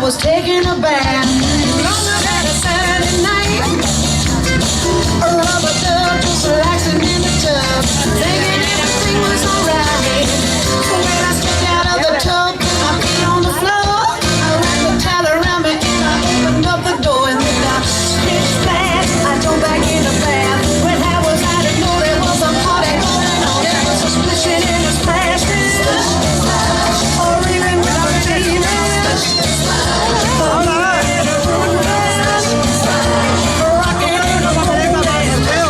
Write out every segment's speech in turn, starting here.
was taking a bath. Longer than a Saturday night. A rubber dub just relaxing in the tub, thinking everything was alright. When I stepped out of the tub, I feet on the floor. I wrapped the towel around me and I opened up the door and then I splish splash. I jumped back in the bath. When I was out of know there was a party going on. There was a splishing and a splashing, or even without a team. All right. Rocking on the moon dance.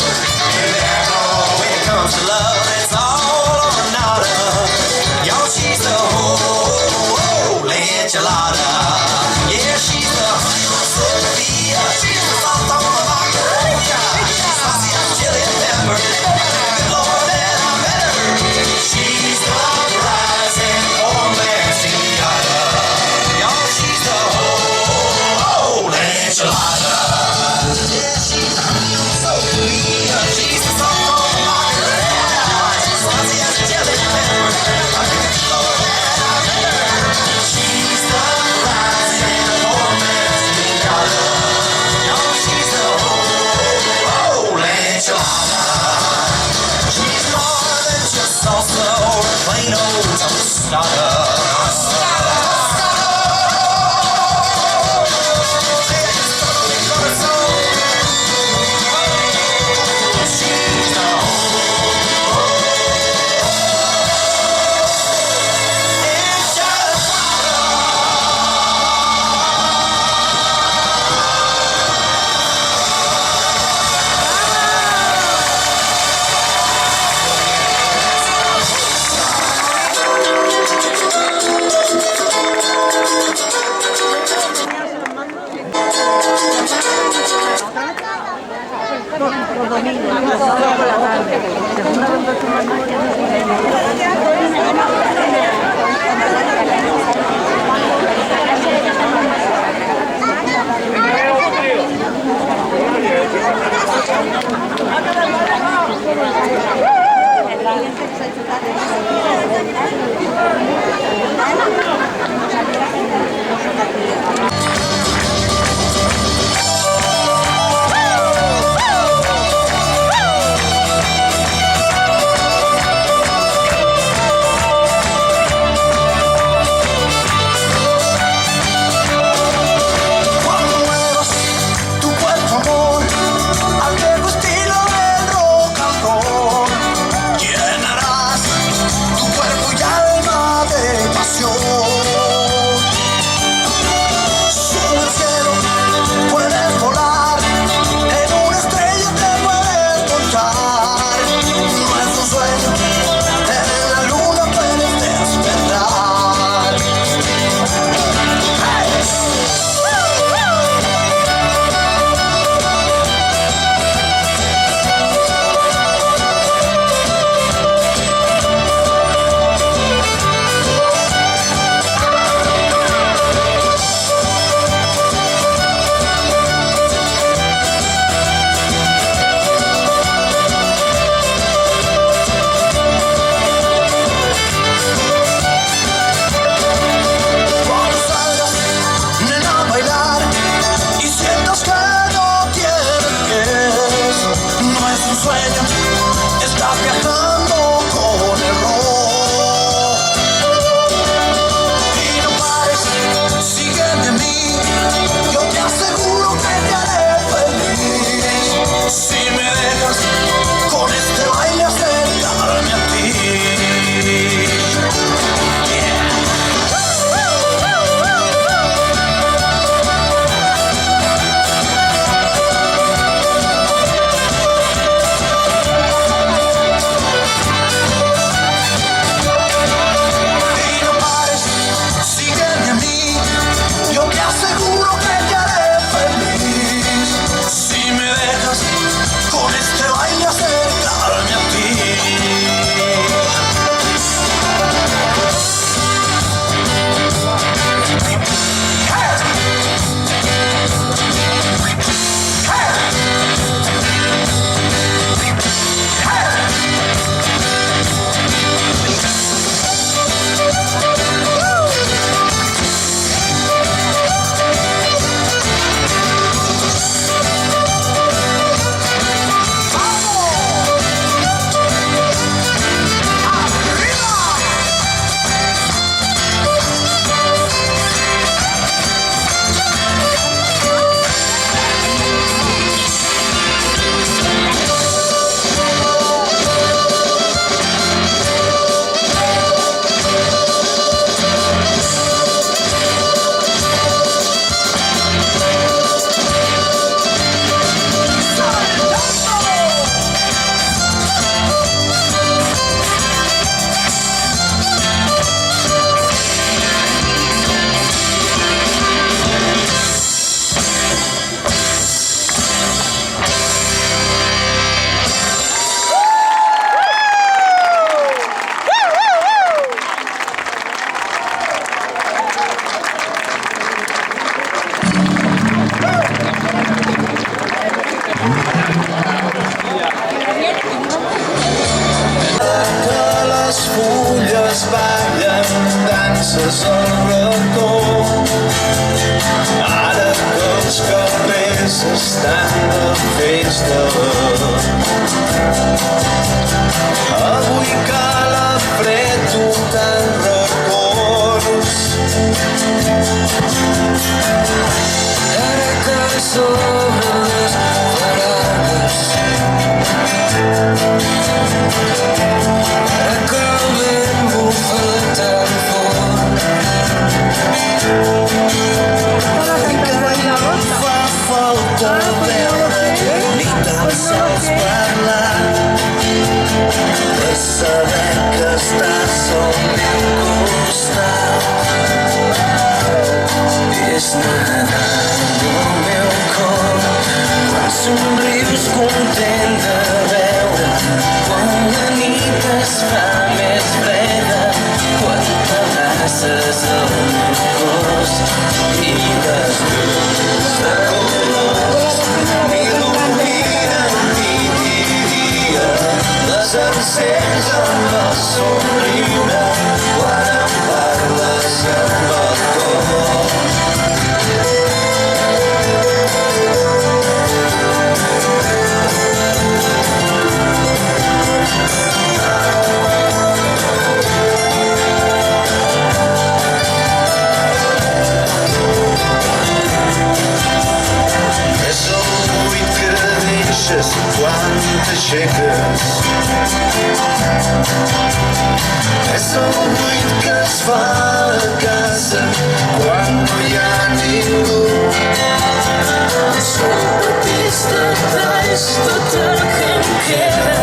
When it comes to love, it's all or nada. Y'all, she's the whole enchilada. Yeah, she's the honey on Sophia. She's the salt on the margarita. Spicy as chili and pepper. Good Lord, that I met her. She's the rising poor man's pinata. Y'all, she's the whole enchilada. Yeah, she's the honey on Sophia. She's the salt on the margarita. Spicy as chili and pepper. Good Lord, that I met her. She's the rising poor man's pinata. Y'all, she's the whole enchilada. She's more than just salsa or a plain old tostada. She's the cuando muevas tu cuerpo, amor, al viejo estilo del rock and roll, llenarás tu cuerpo y alma de pasión. es ballen danses al racó. Ara que els carrers estan de festa, avui cal a fred un tant records. Ara que sobre les parades, ara que el vent bufa tan fort, fa falta veure ni tan sols parlar, de saber que estàs al meu costat. És nedant el meu cor quan somrius content de veure, quan la nit es fa més freda, quan t'abraces al meu cos i les llums de colors m'il·luminen nit i dia. Les encens amb el somriure quan em parles amb el cor. És el buit que deixes quan t'aixeques, és el buit que es fa a casa quan no hi ha ningú. Són petits detalls tot el que em queda,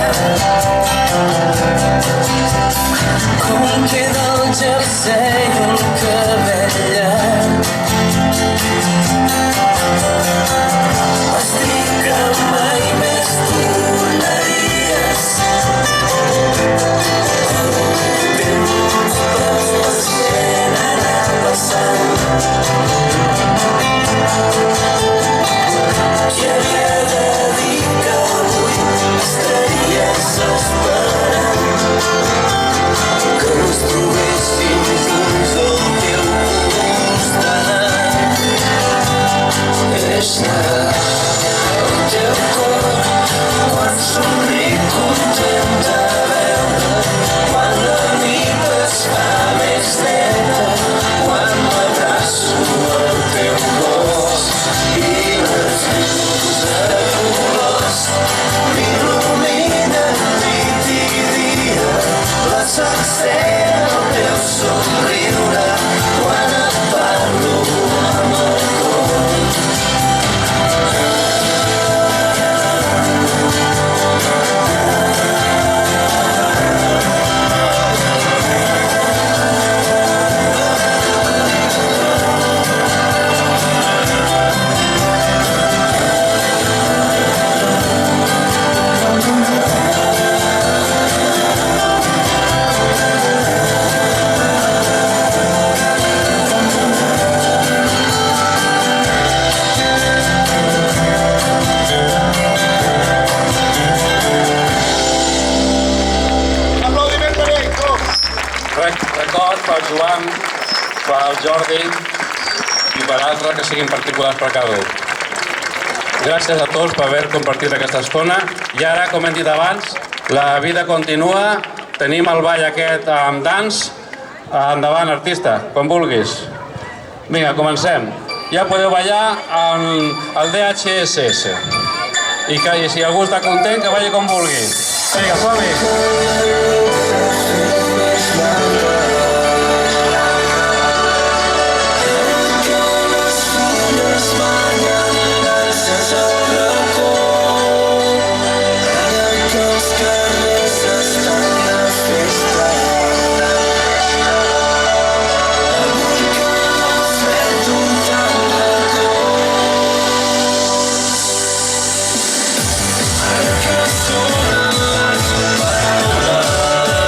com queda el jersei i el cabell llarg. Vas dir que mai més tornaries, el temps per l'esquena anar passant, i havia de dir que avui estaries esperant que ens trobéssim junts al teu costat. És nedar el teu cor quan somric content de veure, quan la nit es fa més neta, quan m'abraço al teu cos i les llums de colors m'il·luminen nit i dia. Les encén el teu somriure quan et parlo amb el cor. Record pel Joan, pel Jordi i per altres que siguin particulars per cada un. Gràcies a tots per haver compartit aquesta estona. I ara, com hem dit abans, la vida continua. Tenim el ball aquest amb dans. Endavant, artista, quan vulguis. Vinga, comencem. Ja podeu ballar el DHSS. I que si algú està content, que balli com vulgui. Vinga, som-hi! Sobre les paraules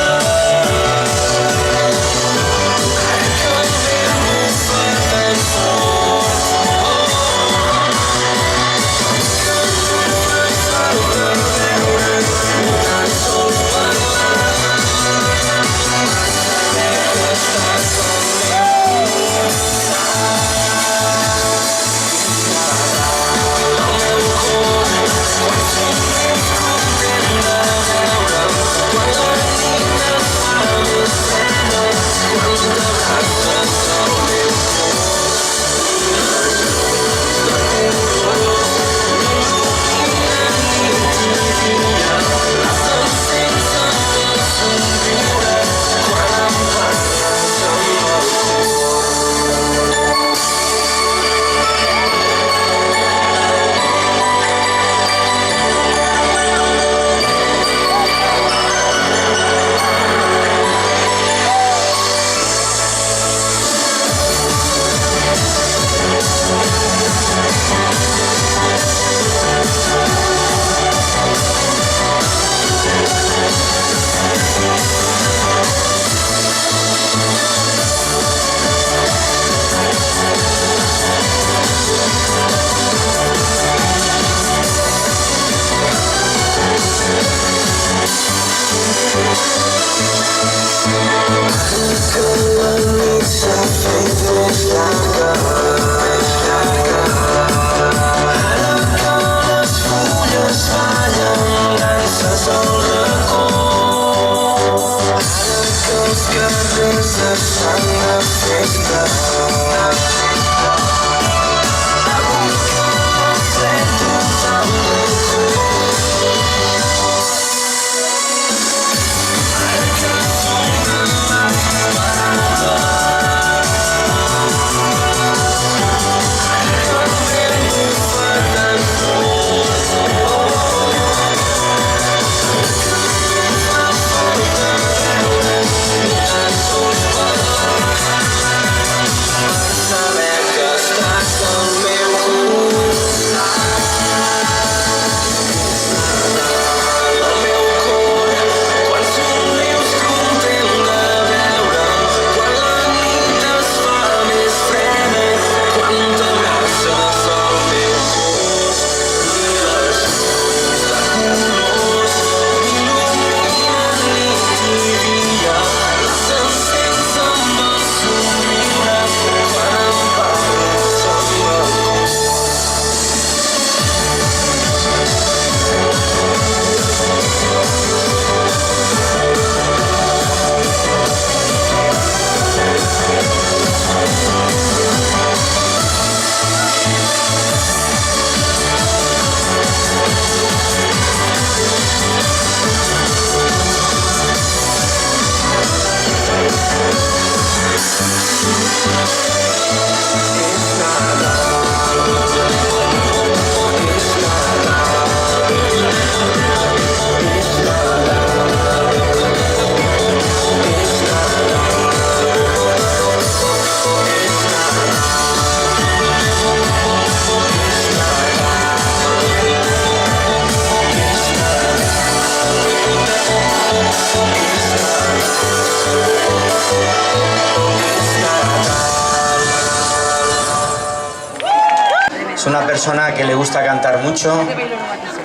Es una persona que le gusta cantar mucho,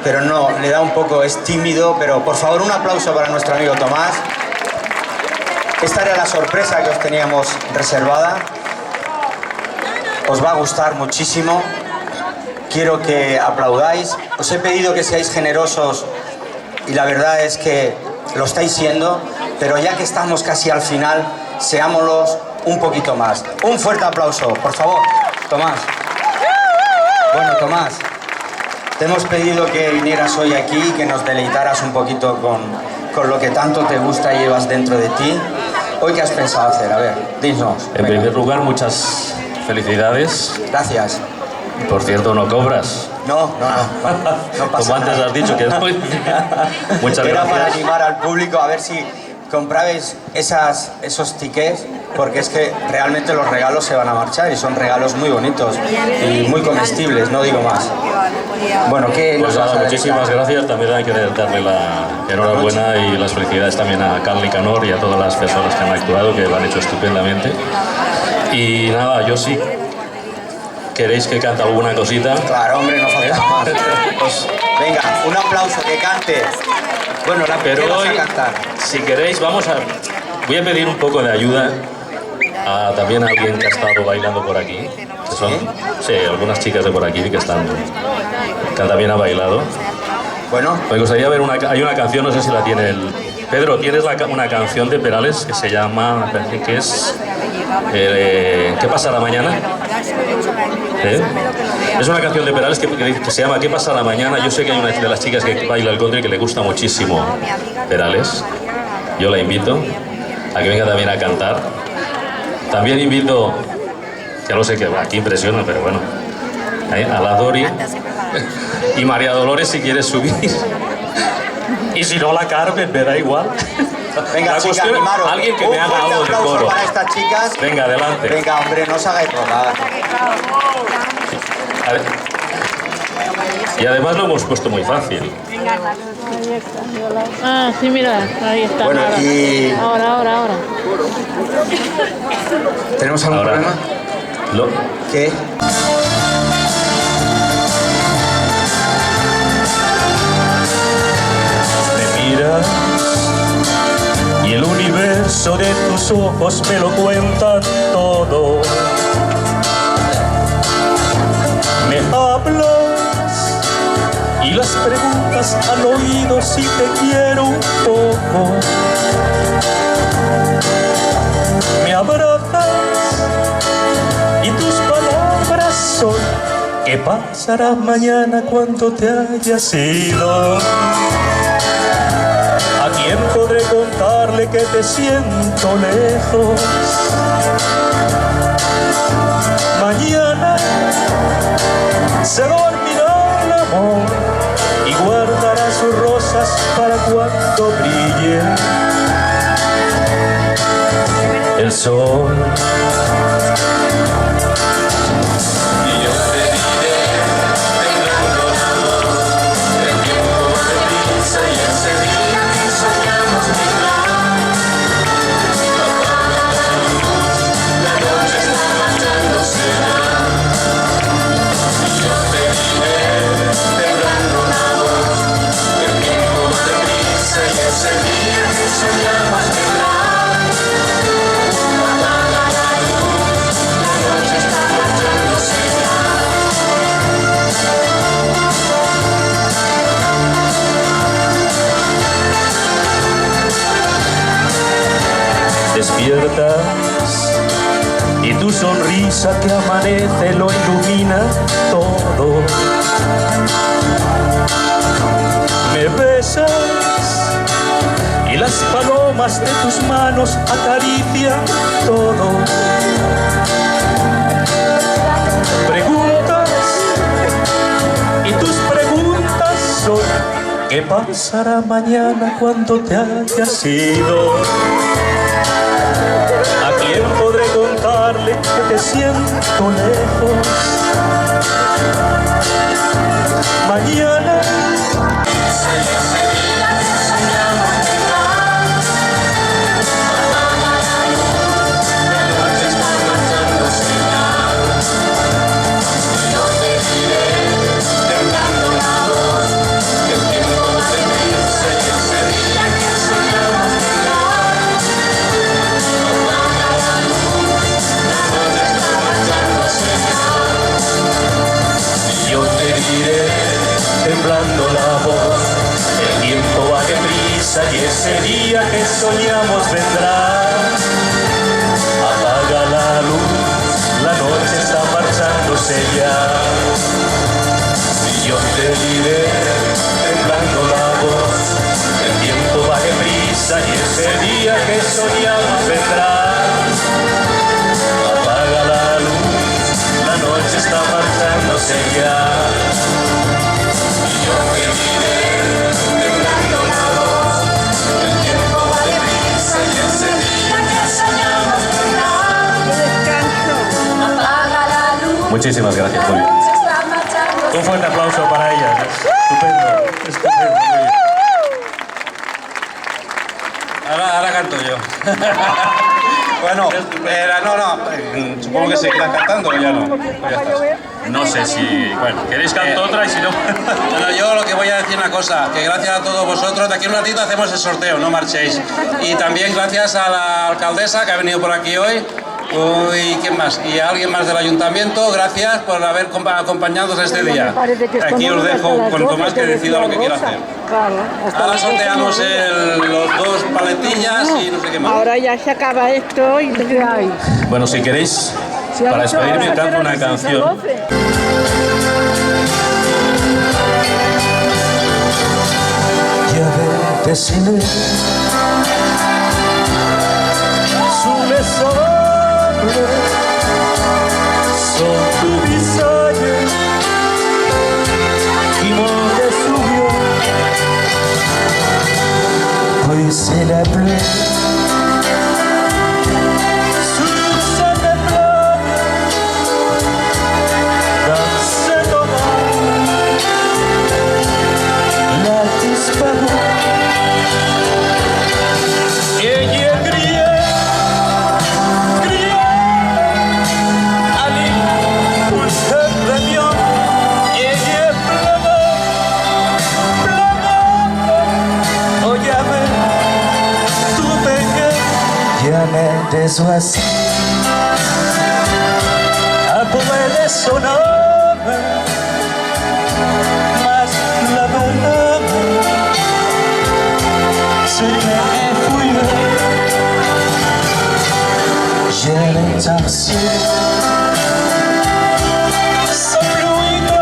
pero no, le da un poco, es tímido, pero por favor un aplauso para nuestro amigo Tomás. Esta era la sorpresa que os teníamos reservada. Os va a gustar muchísimo. Quiero que aplaudáis. Os he pedido que seáis generosos y la verdad es que lo estáis siendo, pero ya que estamos casi al final, seámoslos un poquito más. Un fuerte aplauso, por favor, Tomás. Bueno, Tomás, te hemos pedido que vinieras hoy aquí y que nos deleitaras un poquito con lo que tanto te gusta y llevas dentro de ti. ¿Hoy qué has pensado hacer? A ver, dinos. En primer lugar, muchas felicidades. Gracias. Por cierto, no cobras. No pasa Como antes nada. has dicho que no. Muchas Era para gracias. animar al público a ver si comprabais esos tickets, porque es que realmente los regalos se van a marchar y son regalos muy bonitos y muy comestibles, no digo más. Bueno, ¿qué Pues nos vas nada, a muchísimas dedicar? gracias. También hay que darle la enhorabuena y las felicidades también a Carly Canor y a todas las personas que han actuado, que lo han hecho estupendamente. Y nada, yo sí. ¿Queréis que cante alguna cosita? Claro, hombre, no falta más. Pues, venga, un aplauso, que cante. Bueno, Pero ¿qué vas hoy, a cantar? si queréis, voy a pedir un poco de ayuda también a alguien que ha estado bailando por aquí. Que son, sí, algunas chicas de por aquí que también ha bailado. Bueno, Me gustaría ver hay una canción, no sé si la tiene Pedro, ¿tienes una canción de Perales que se llama, me parece que es ¿Qué pasará mañana? ¿Eh? Es una canción de Perales que se llama ¿Qué pasará mañana? Yo sé que hay una de las chicas que baila el country que le gusta muchísimo Perales. Yo la invito a que venga también a cantar. También invito, ya lo sé que aquí impresiona, pero bueno, a la Dori y María Dolores si quieres subir. Y si no, la Carmen, me da igual. venga, La chicas, cuestión, animaros. alguien que Un me haga fuerte algo de aplauso coro. para estas chicas. Venga, adelante. Venga, hombre, no os hagáis rogar. A ver. Y además lo hemos puesto muy fácil. Ah, sí, mira, ahí está. Bueno, y Ahora. ¿tenemos algún Ahora, problema? lo- ¿Qué? me miras y el universo de tus ojos me lo cuentan todo. Me hablas y las preguntas al oído si te quiero un poco. ¿Qué pasará mañana cuando te hayas ido? ¿A quién podré contarle que te siento lejos? Mañana se dormirá el amor y guardará sus rosas para cuando brille el sol. Despiertas y tu sonrisa que amanece lo ilumina todo. Me besas y las palomas de tus manos acarician todo. Preguntas y tus preguntas son: ¿qué pasará mañana cuando te hayas ido? ¿A quién podré contarle que te siento lejos? Mañana temblando la voz, el tiempo va deprisa y ese día que soñamos vendrá. Apaga la luz, la noche está marchándose ya. Y yo te diré, temblando la voz, el tiempo va deprisa y ese día que soñamos vendrá. Apaga la luz, la noche está marchándose ya. Yo te diré, temblando la voz, el tiempo va deprisa y ese día que soñamos vendrá. Apaga la luz. Muchísimas gracias, muy bien. Un fuerte aplauso para ellas. Estupendo, estupendo. Muy bien. Ahora canto yo. Bueno, supongo que se quedan cantando o ya no. Ya está. No sé si... Bueno, ¿queréis cantar otra? Y si no... Bueno, yo lo que voy a decir una cosa, que gracias a todos vosotros, de aquí a un ratito hacemos el sorteo, no marchéis. Y también gracias a la alcaldesa que ha venido por aquí hoy, y ¿quién más? Y a alguien más del ayuntamiento, gracias por haber acompañado este día. Aquí os dejo con Tomás que decida lo que quiera hacer. Ahora sorteamos los dos paletillas y no sé qué más. Ahora ya se acaba esto y ¿qué hay? Bueno, si queréis, para despedirme, canto una canción. J'avais dessiné sous les sables sur tu visage qui m'ont dessouillé. Puis c'est la pluie sur cette plage dans cet orage. La disparu et j'ai crié, allez, pour ce premium et j'ai pleuré, oh j'avais tout payé, j'avais des oiseaux après les sonores, mas la bonheur c'est fouillé. J'ai les tarsiers sans pluie.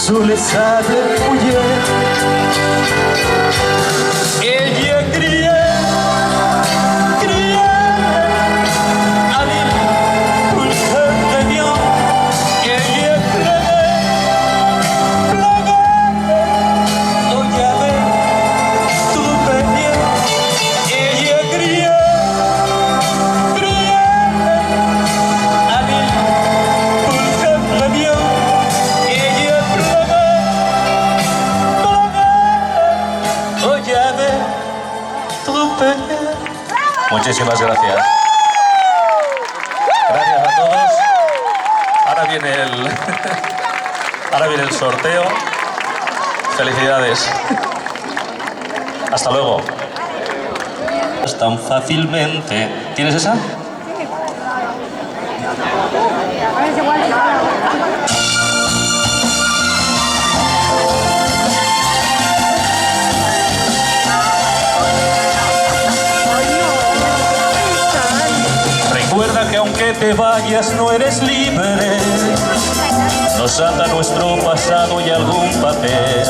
sous les sables mouillés. Et j'ai crié, crié à l'île pour que revienne. Et j'ai pleuré, pleuré, oh j'avais tout perdu. Et j'ai crié, crié à l'île pour que revienne. Et j'ai pleuré, pleuré, oh j'avais tout perdu. Muchísimas gracias. Gracias a todos. Ahora viene el sorteo. Felicidades. Hasta luego. Tan fácilmente. ¿Tienes esa? Recuerda que aunque te vayas no eres libre. Nos ata nuestro pasado y algún papel.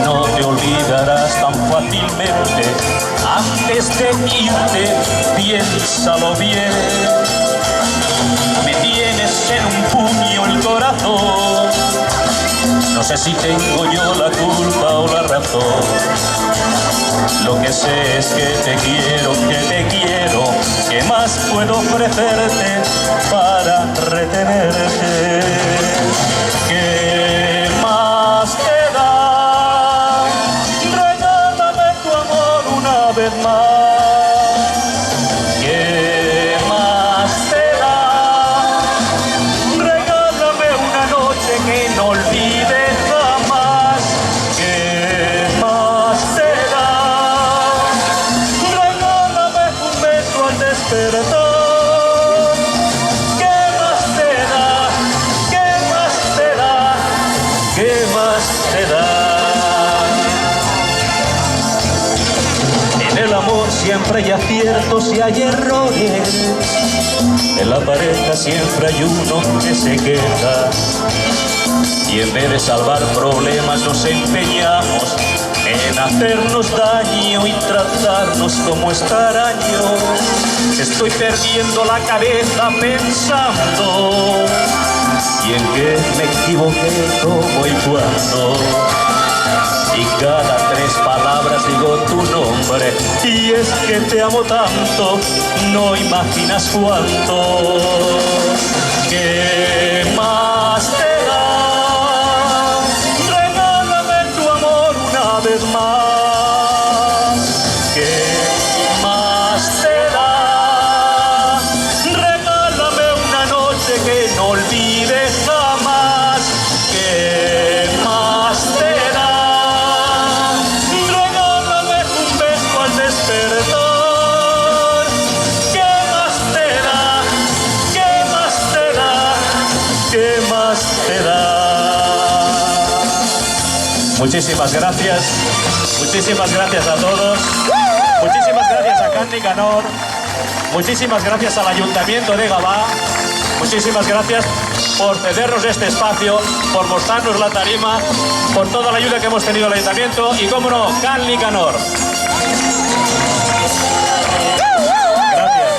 No te olvidarás tan fácilmente. Antes de irte, piénsalo bien. Me tienes en un puño el corazón. No sé si tengo yo la culpa o la razón. Lo que sé es que te quiero, ¿qué más puedo ofrecerte para retenerte? ¿Qué más te da? Regálame tu amor una vez más. ¿Qué más te da? Regálame una noche que no olvide jamás. ¿Qué más te da? Regálame un beso al despertar. ¿Qué más te da? ¿Qué más te da? ¿Qué más te da? En el amor siempre hay aciertos y hay errores. En la pareja siempre hay uno que se queja. Y en vez de salvar problemas nos empeñamos en hacernos daño y tratarnos como extraños. Estoy perdiendo la cabeza pensando y en qué me equivoqué, cómo y cuándo. Y cada 3 palabras digo tu nombre. Y es que te amo tanto, no imaginas cuánto. ¿Qué más te da? Regálame tu amor una vez más. ¿Qué más te da? Regálame una noche que no olvide jamás. ¿Qué más te da? Regálame un beso al despertar. ¿Qué más te da? ¿Qué más te da? ¿Qué más te da? Muchísimas gracias a todos. Muchísimas gracias a Can Nicanor. Muchísimas gracias al Ayuntamiento de Gavà. Muchísimas gracias por cedernos este espacio, por mostrarnos la tarima, por toda la ayuda que hemos tenido al Ayuntamiento y, cómo no, Can Nicanor. Gracias.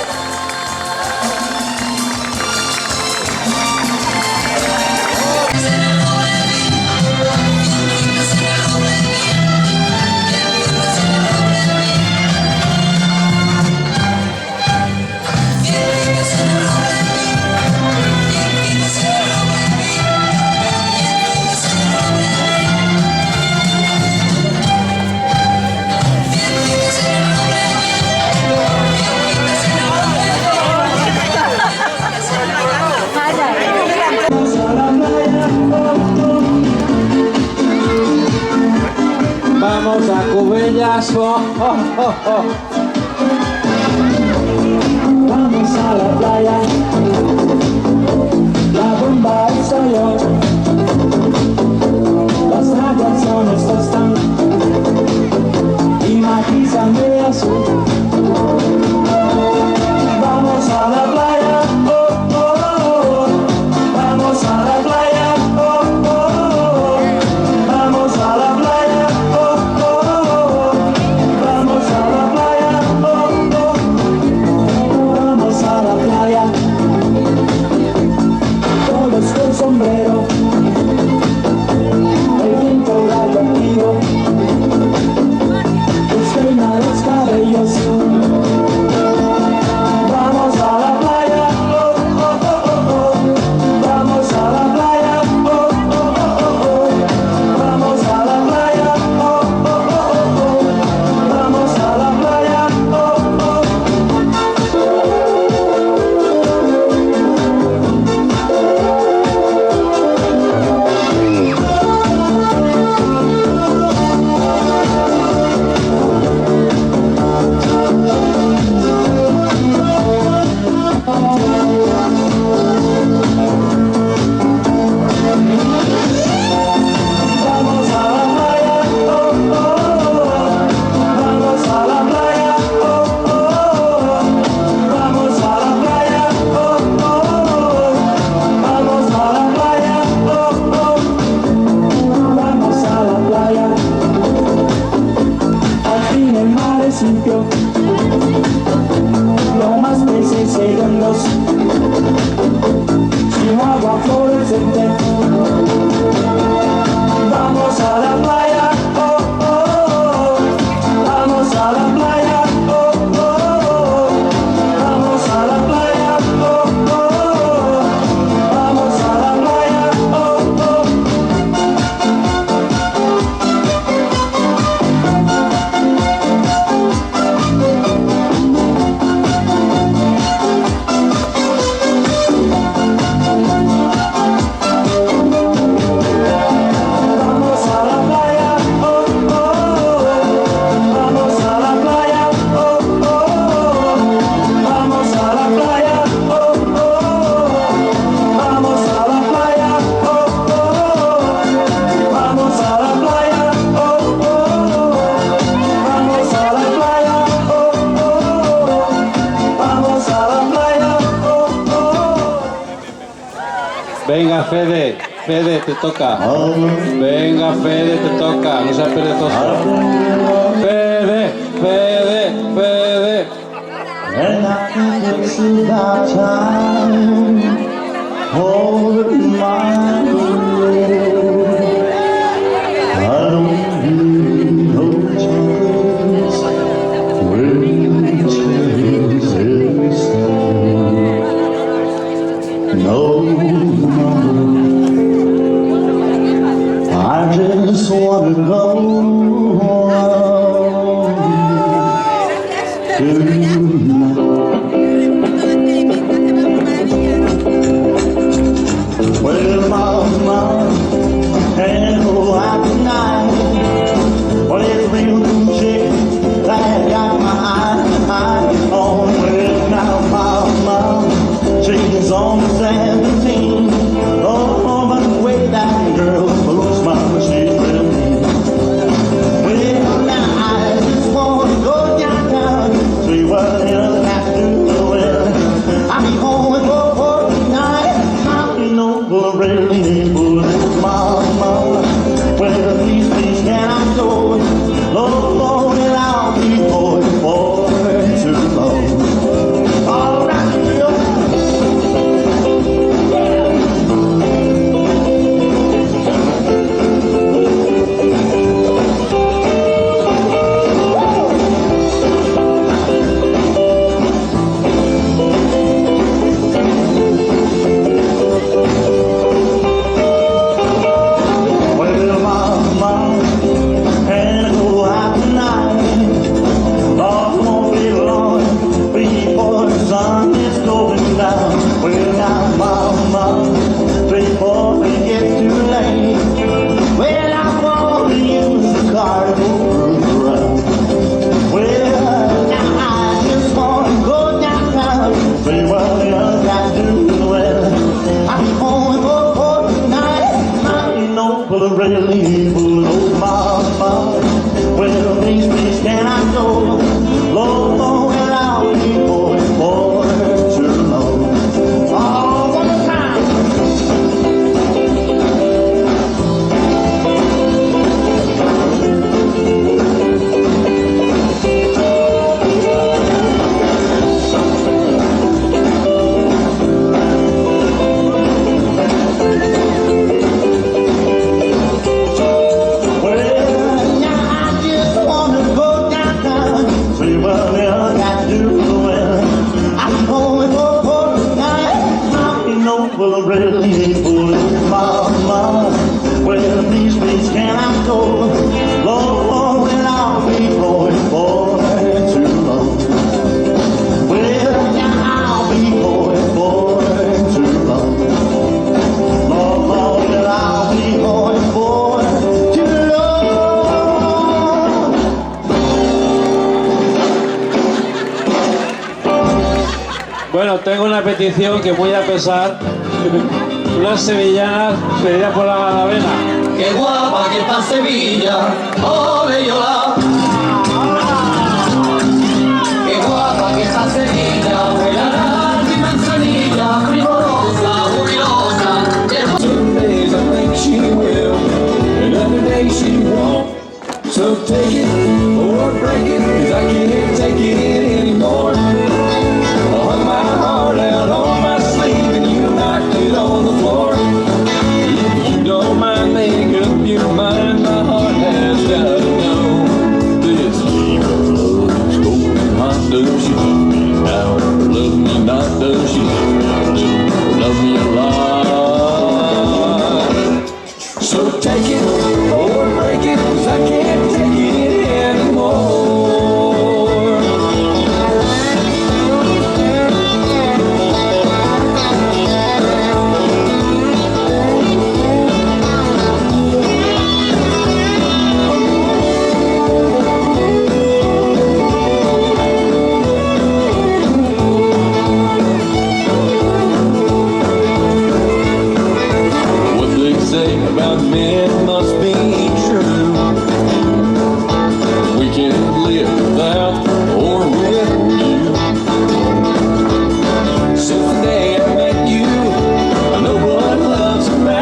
Vamos a Cubellas, oh, oh, oh, oh. Vamos a la playa, la bomba soy yo. Las radiaciones están y matizan de azul. Vamos a la playa, oh, oh, oh. Vamos a la playa, oh, oh. Fede, Fede, te toca. Venga, Fede, te toca. No seas perezoso. Fede, Fede, Fede. And I think it's about time for my road. I don't need no chocolates when cherries every stone. No, I just wanna go well, mama, and oh, happy night. Well, it's real good chick that got my eye on. Well, now, mama, she's on 17. Oh, but way that girl moves, mama, she's real mean. Well, now I just wanna go downtown, see what the other guys do. Well, I'll be home for tonight. I'll be no really good mama. Well, please, can I go? Lord, and I'll be going for too long. All right, really good mama. Well, please, can I go? Lord, and I'll be going for too long. Oh, one more time. Really good mama. Well, please, can I go? Lord, and I'll be going for too long. Well, I'll be going for too long. Lord, and I'll be going for too long. Bueno, tengo una petición que voy a pesar. Unas sevillanas pedidas por la Magdalena. Qué guapa que está Sevilla, ole yola. Qué guapa que está Sevilla, huele a naranja y manzanilla, primorosa, jubilosa. Some days I think she will, and other days she won't. So take it or break it, 'cause I can't take it anymore. I hung my heart out on my sleeve and you knocked it on the floor. If you don't mind, make up your mind, my heart has got to know. This fever love's going hot, does she love me now? Love me not, does she love me a lot? So take it or break it, 'cause I can't take it anymore. About men must be true. We can live without or with you. Since the day I met you, I know what love's about.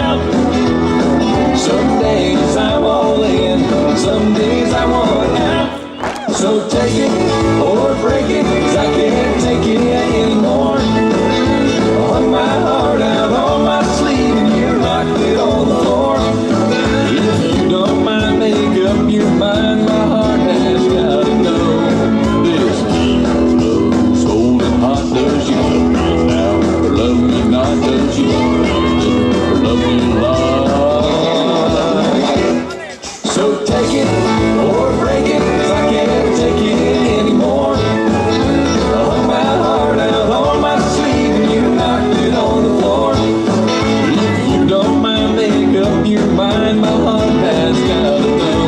mind, my heart has got to know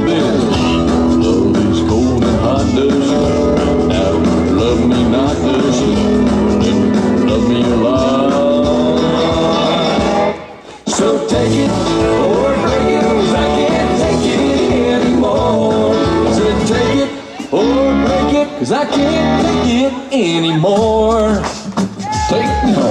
this. Love is cold and hot does. Now love me not does. Love me a lot. So take it or break it, 'cause I can't take it anymore. I said take it or break it, 'cause I can't take it anymore. Take no.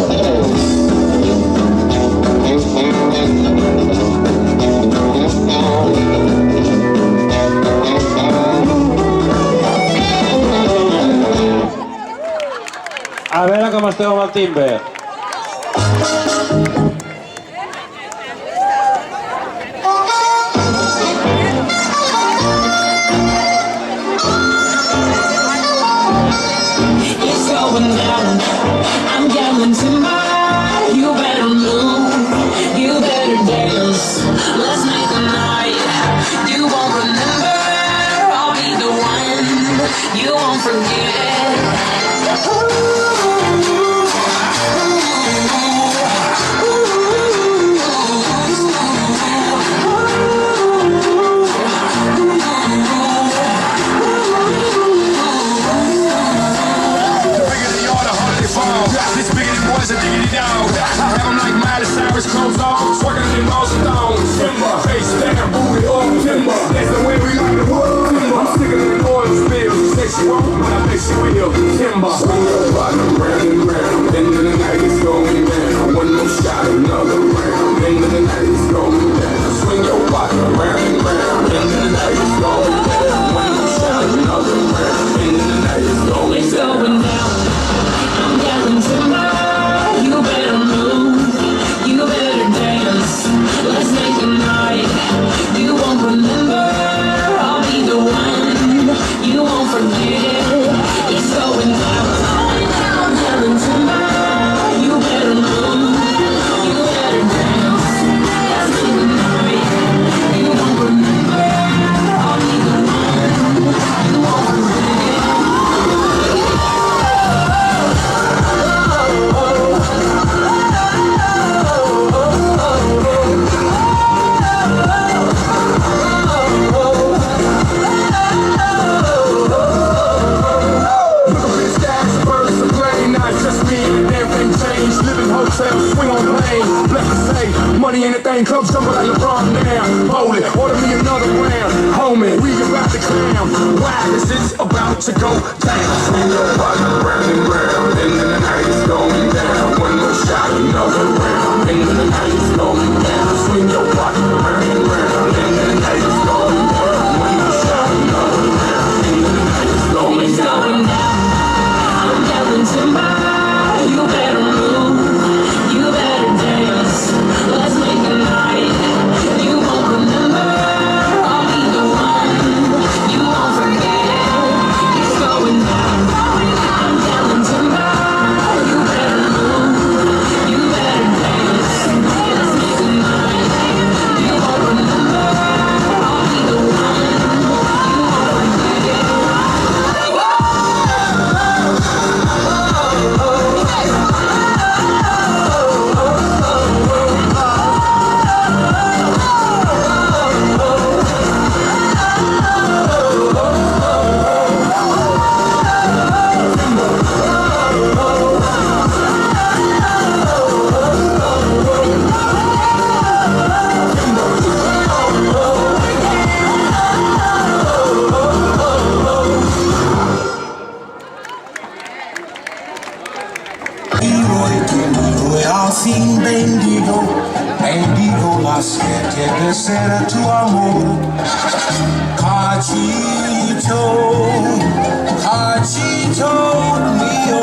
A veure com esteu amb el timbre. It's going down. I'm yelling timber. You better move. You better dance. Let's make a night. You won't remember. I'll be the one. You won't forget. This biggity boy's a diggity dog. I have him like Miley Cyrus, clothes off, twerking in those stones. Timber, face down, booty up, timber. That's the way we like to work. Timber, I'm sick of the oil spills. You say she won't, but I bet she will. Timber, swing your body round and round. End of the night it's going down. One more shot, another round. End of the night it's going down. Swing your body round and round. End of the night it's going down. One more shot, another round. End of the night it's going down. I'm yelling timber. You better move. You better dance. Let's make a night. You won't remember. I'll be the one. You won't forget. It's going down. I'm yelling timber. You better move. You better dance. Let's make a night. You won't remember. I'll be the one. You won't forget. Swing on plane, blessed to say, money ain't a thing, come jump like LeBron now. Hold it, order me another round, homie, we about to clown. Why is this about to go down? Swing your body round and round, end of the night is going down. One more shot, another round, end of the night is going down. Swing your body round and round, end of the night is going down. One more shot, another round, end of the night is going down. I'm yelling timber. You better move. You better dance. Let's make a night. You won't remember. I'll be the one. You won't forget. It's going down. I'm yelling timber. You better move. You better dance. Let's make a night. You won't remember. I'll be the one. You won't forget. Al fin bendigo las 7 de ser tu amor. Cachito, cachito mío,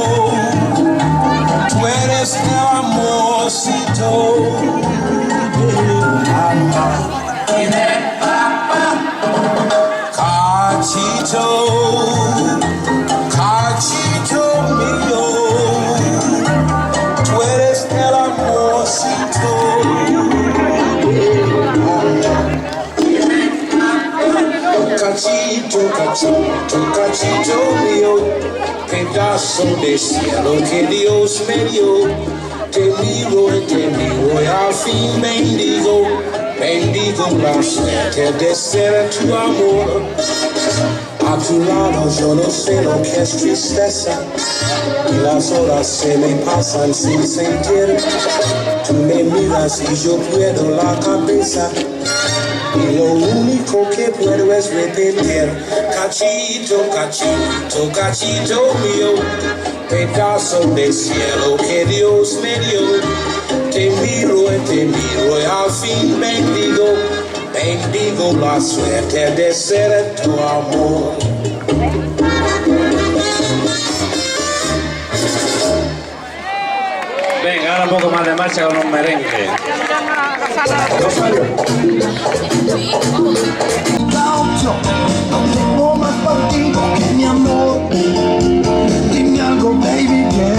tú eres el amorcito de alma. Cachito, cachito mío, tú eres el amorcito. Cachito, cachito, cachito mío, pedazo de cielo que Dios me dio. Te miro y al fin bendigo bendigo la suerte de ser tu amor. A tu lado yo no sé lo que es tristeza y las horas se me pasan sin sentir. Tú me miras y yo pierdo la cabeza y lo único que puedo es repetir: cachito, cachito, cachito mío, pedazo de cielo que Dios me dio. Te miro y al fin bendigo la suerte de ser tu amor. Venga, ahora un poco más de marcha con un merengue. No tengo más partido que mi amor. Dime algo, baby, que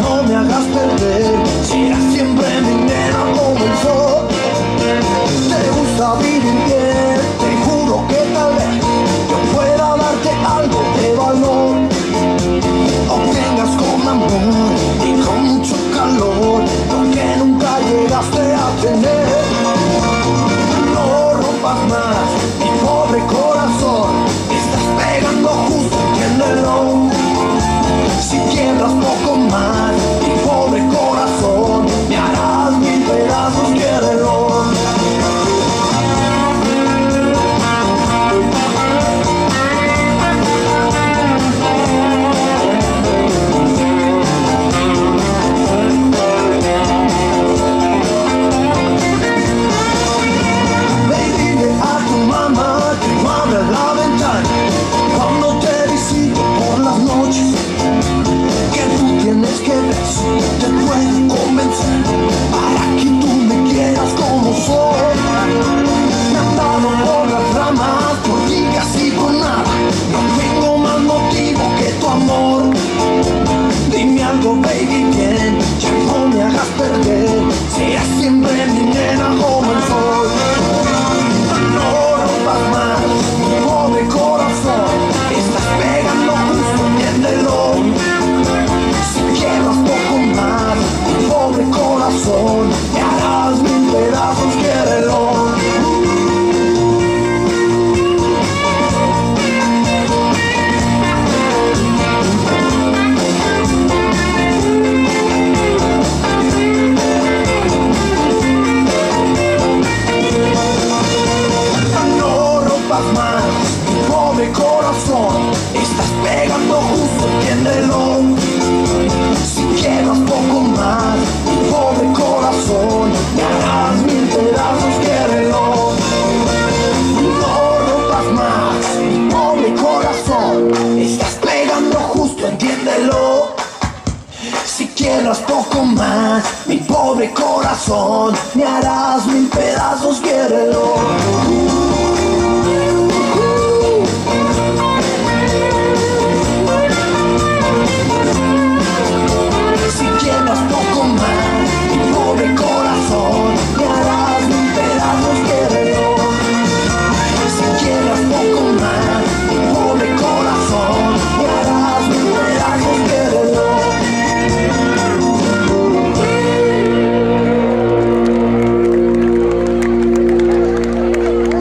no me hagas perder. Serás siempre mi nena como el sol. Te gusta vivir bien, te juro que tal vez yo pueda darte algo de valor. Obtengas con amor y con mucho calor lo que nunca llegaste a tener. No rompas más mi pobre corazón, estás pegando justo, entiéndelo. Si quiebras poco más mi pobre corazón, me harás mil pedazos, quiérelo. Te puedo convencer para que tú me quieras como soy. Me han dado por las ramas, por digas y por nada. No tengo más motivo que tu amor. Dime algo, baby, bien, ya no me hagas perder. Serás siempre mi nena como el sol. No rompas más mi pobre corazón, estás pegando justo, entiéndelo. Quiebras poco más mi pobre corazón, me harás mil pedazos, quiérelo. No rompas más mi pobre corazón, estás pegando justo, entiéndelo. Si quiebras poco más mi pobre corazón, me harás mil pedazos, quiérelo. No rompas más mi pobre corazón, estás pegando justo, entiéndelo. Si quiebras poco más mi pobre corazón, me harás mil pedazos, quiérelo. Si quiebras poco más mi pobre corazón, me harás mil pedazos, quiérelo. Si quiebras poco más mi pobre corazón, me harás mil pedazos, quiérelo.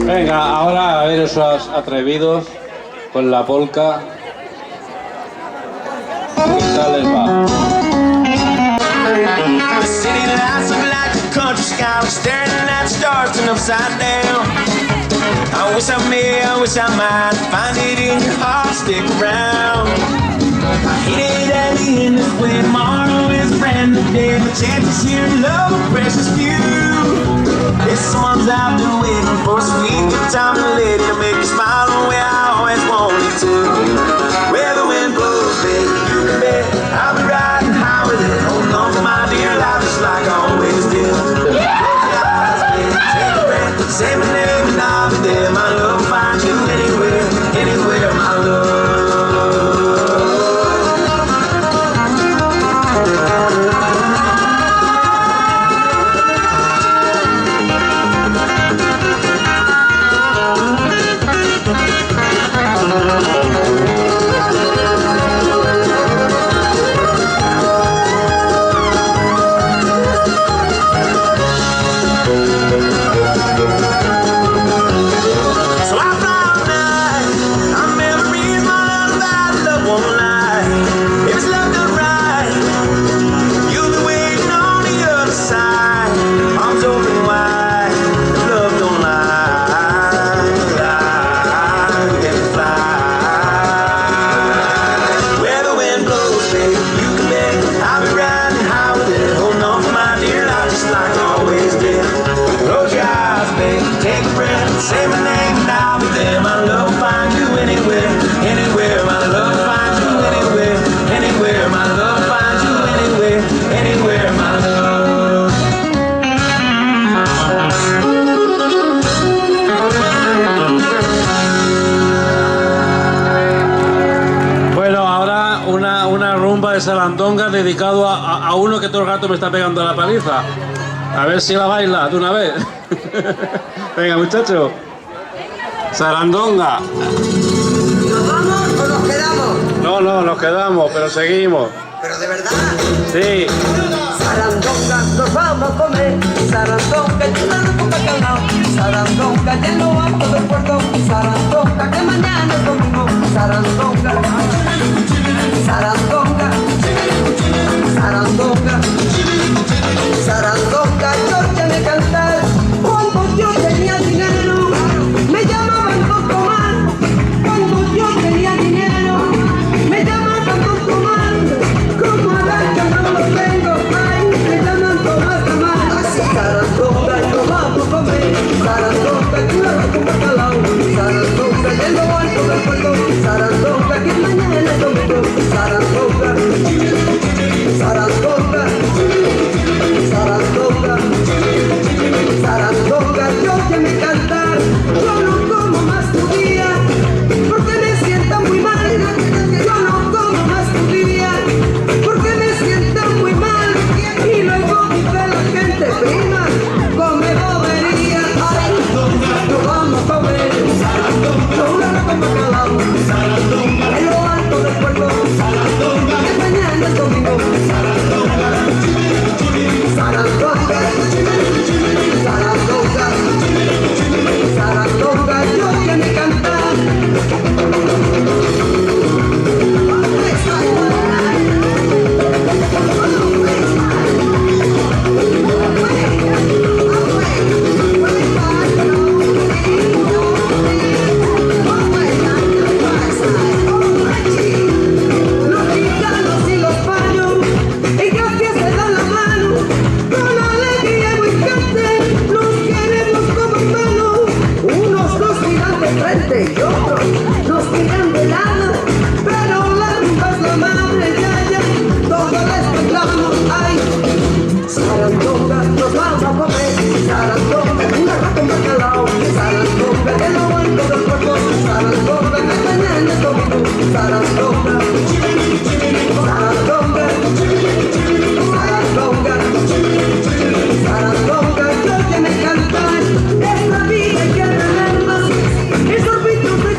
Venga, ahora a ver esos atrevidos con la polka. ¿Qué tal les va? The city lights look like a country sky. We're staring at stars and upside down. I wish I might find it in your heart, stick around. It ain't at the end this way, tomorrow is a brand new day. The chance to share love, a precious few. This one's I've been waiting for, sweet good time to let it make you smile the way I always wanted to. Where the wind blows, baby, you can bet I'll be riding high with it, holding on to my dear life just like I always did. Close your eyes, baby, take a breath, say my name and I'll be there. My love will find you anywhere, anywhere, my love. de sarandonga dedicado a uno que todo el rato me está pegando la paliza. A ver si la baila de una vez. Venga, muchacho. Sarandonga. ¿Nos vamos o nos quedamos? No, nos quedamos, pero seguimos. Pero de verdad. Sí. Sarandonga, nos vamos a comer. Sarandonga, llénalo con bacalao. Sarandonga, en lo alto del puerto. Sarandonga, que mañana es domingo. Sarandonga, sarandonga, sarandonga, sarandonga. Yo quiero cantar cuando yo tenía dinero. Me llamaban Don Tomás. Cuando yo tenía dinero. Me llamaban Don Tomás. Como ahora yo no lo tengo. Ay, me llaman Tomás Tomás. Sarandonga, nos vamos a comer. Sarandonga, llénalo con bacalao. Sarandonga, en lo alto del puerto. Sarandonga, que mañana es domingo. Sarandonga, sarandonga, sarandonga, sarandonga. Yo que me cantar, yo no como más tu día, porque me sienta muy mal. Yo no como más tu día, porque me sienta muy mal. Y luego dice la gente, prima, come bobería. Ay, nos vamos a comer. Llénalo con bacalao. En lo alto del puerto. Que mañana es domingo. Sarandonga, sarandonga, sarandonga. Yo que me cantar. Los gitanos y los paños, y gracias se dan la mano, con alegría y buen cante, nos queremos como hermanos. Unos nos miran de frente y otros nos miran de lado, pero la rumba es la madre yaya, todos respetamos. Ay, sarandonga, nos vamos a comer. Sarandonga, una rata con bacalao. Sarandonga, en lo alto del puerto. Sarandonga, que mañana es domingo. Sarandonga, sarandonga, sarandonga, sarandonga. Yo que me cantar, esta vida hay que tenerla. El sorbito de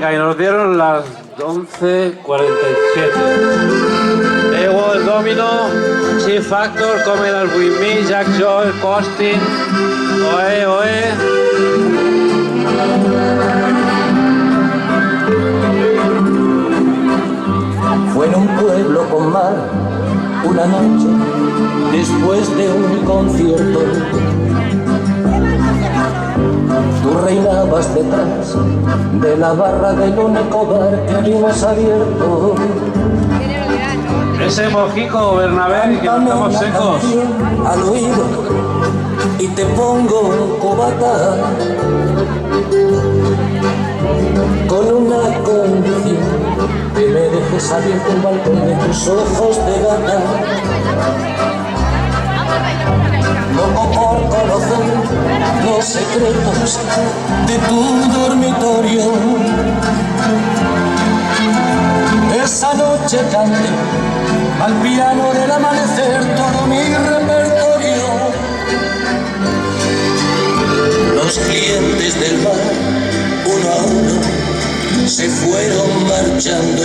Venga, y nos dieron las 11:47. Ego, el Domino, Chief Factor, Come Dance With Me, Jack Joel, Costin, Oe, Oe. Fue en un pueblo con mar, una noche, después de un concierto. Tú reinabas detrás de la barra del único bar que vimos abierto. Ese mojico, Bernabé, que estamos secos. Al oído y te pongo un cubata con una condición, que me dejes abierto el balcón de tus ojos de gata. Loco por conocer los secretos de tu dormitorio. Esa noche canté al piano del amanecer todo mi repertorio. Los clientes del bar, uno a uno, se fueron marchando.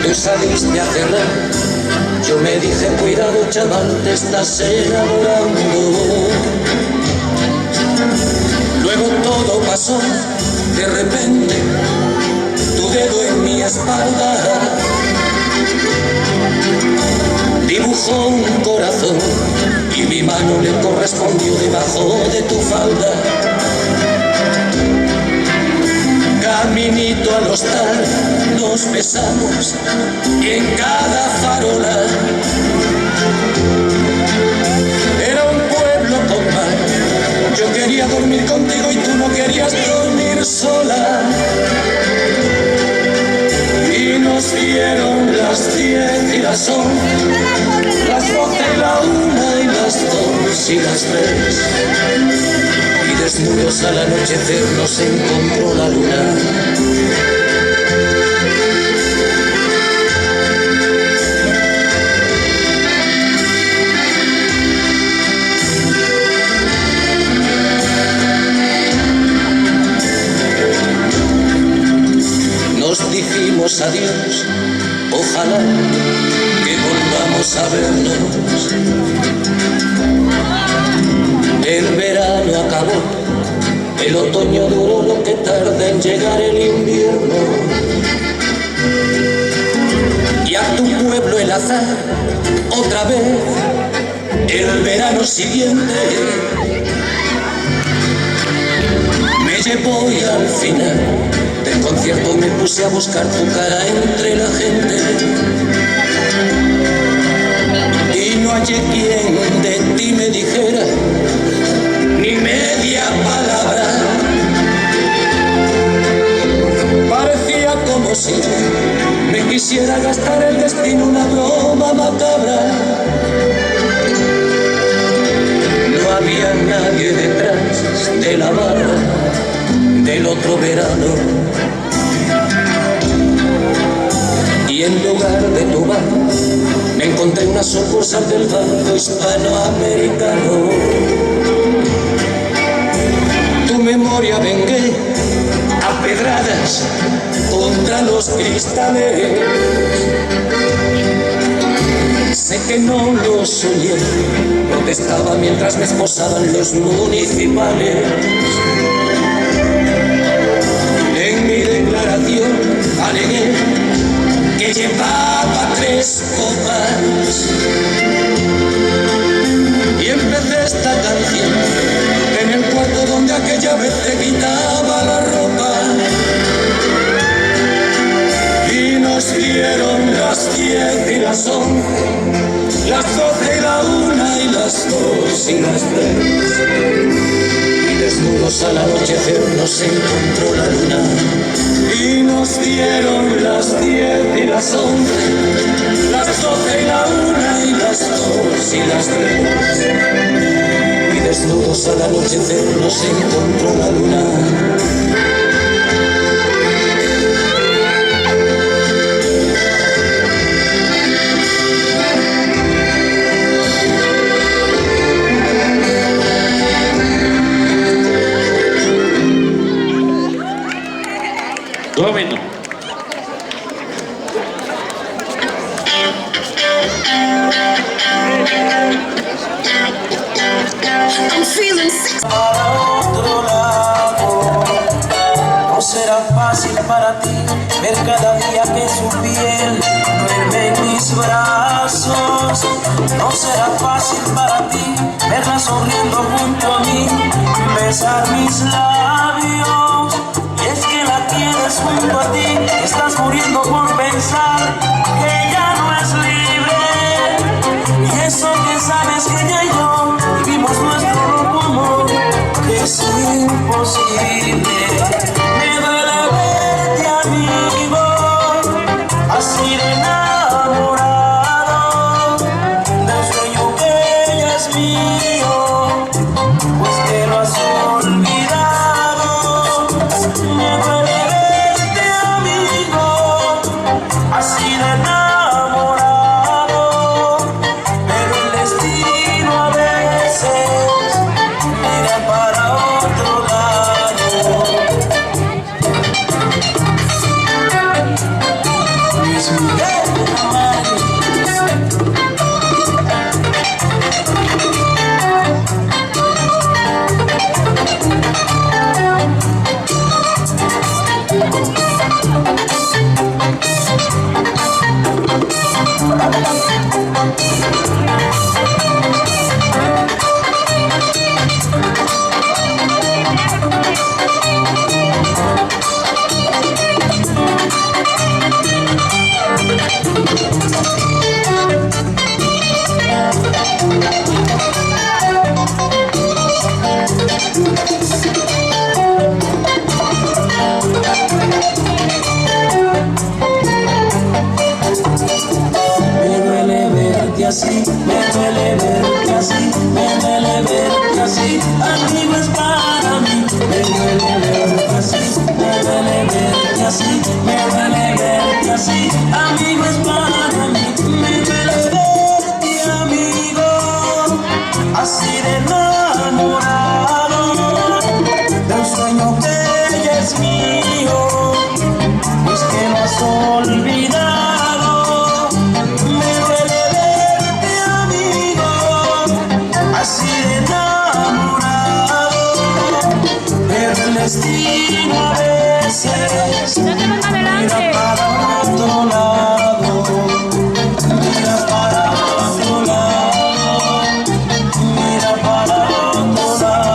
Tú saliste a cerrar. Yo me dije, cuidado chaval, te estás enamorando. Luego todo pasó, de repente, tu dedo en mi espalda dibujó un corazón y mi mano le correspondió debajo de tu falda. Caminito al hostal nos besamos y en cada farola. Era un pueblo con mar. Yo quería dormir contigo y tú no querías dormir sola. Y nos dieron las 10 y las 11, las 12 y la 1 y las 2 y las 3. Y desnudos al anochecer nos encontró la luna. Nos dijimos adiós, ojalá que volvamos a vernos. El verano acabó, el otoño duró lo que tarda en llegar el invierno. Y a tu pueblo el azar, otra vez, el verano siguiente, me llevó y al final del concierto me puse a buscar tu cara entre la gente. Y no hallé quien de ti me dijera ni media palabra. Parecía como si me quisiera gastar el destino una broma macabra. No había nadie detrás de la barra del otro verano. Y en lugar de tu bar me encontré una sucursal del Banco Hispanoamericano. Tu memoria vengué a pedradas contra los cristales. Sé que no lo soñé, protestaba mientras me esposaban los municipales. En mi declaración alegué que llevaba 3 copas y empecé esta canción en el cuarto donde aquella vez te quitaba la ropa. Y nos dieron las 10 y las 11, las 12 y la 1 y las 2 y las 3. Y desnudos al anochecer nos encontró la luna. Y nos dieron las 10 y las 11, las 12 y la 1 y las 2 y las 3. Y desnudos al anochecer nos encontró la luna. I'm feeling sick. Para otro lado, no será fácil para ti ver cada día que su piel duerme en mis brazos. No será fácil para ti verla sonriendo junto a mí, besar mis labios. Y es que la tienes junto a ti, estás muriendo por pensar que ya no es libre. Y eso que sabes que ella y yo vivimos nuestro loco amor, que es imposible. Me duele verte, amigo, así de enamorado del sueño que ella es mío, pues que lo has olvidado. Me duele verte, amigo, así de enamorado, pero el destino a veces mira para otro lado. Luis Miguel Amaro. Me duele verte así, me duele verte así, me duele verte así, amigo es para mí. Me duele verte así, me duele verte así, me duele verte así, amigo es para mí. Me duele verte, amigo, así de enamorado del sueño que ella es mío, pues que lo has olvidado. Me duele verte, amigo, así de enamorado, pero el destino a veces mira para otro lado, mira para otro lado, mira para otro lado.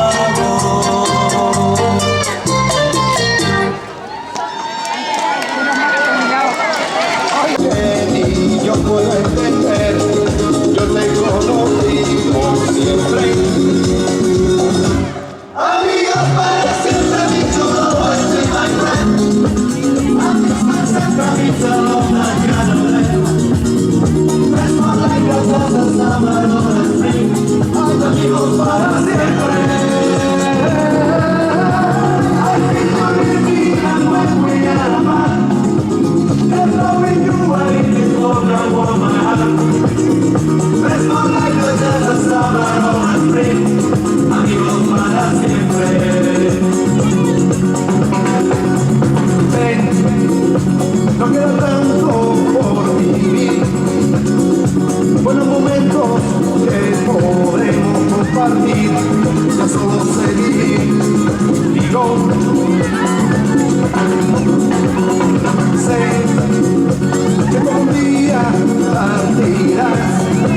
Y yo puedo entender, yo te conocí por siempre. Amigos para siempre, mi chulo, este es my friend. Amigos para siempre, mi chulo, my friend. Friends for life, los dos de summer, no de spring. Amigos para siempre. I think we're living and when we are apart. And loving you, I is all I want my heart. Friends for life, los dos de summer, no de spring. Amigos para siempre. Ven, no queda tanto por vivir. Buenos momentos que podremos compartir. Ya solo seguir. Digo, sé que un día partirás.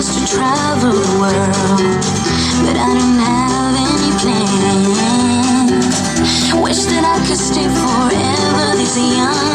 is to travel the world, but I don't have any plans. Wish that I could stay forever this young.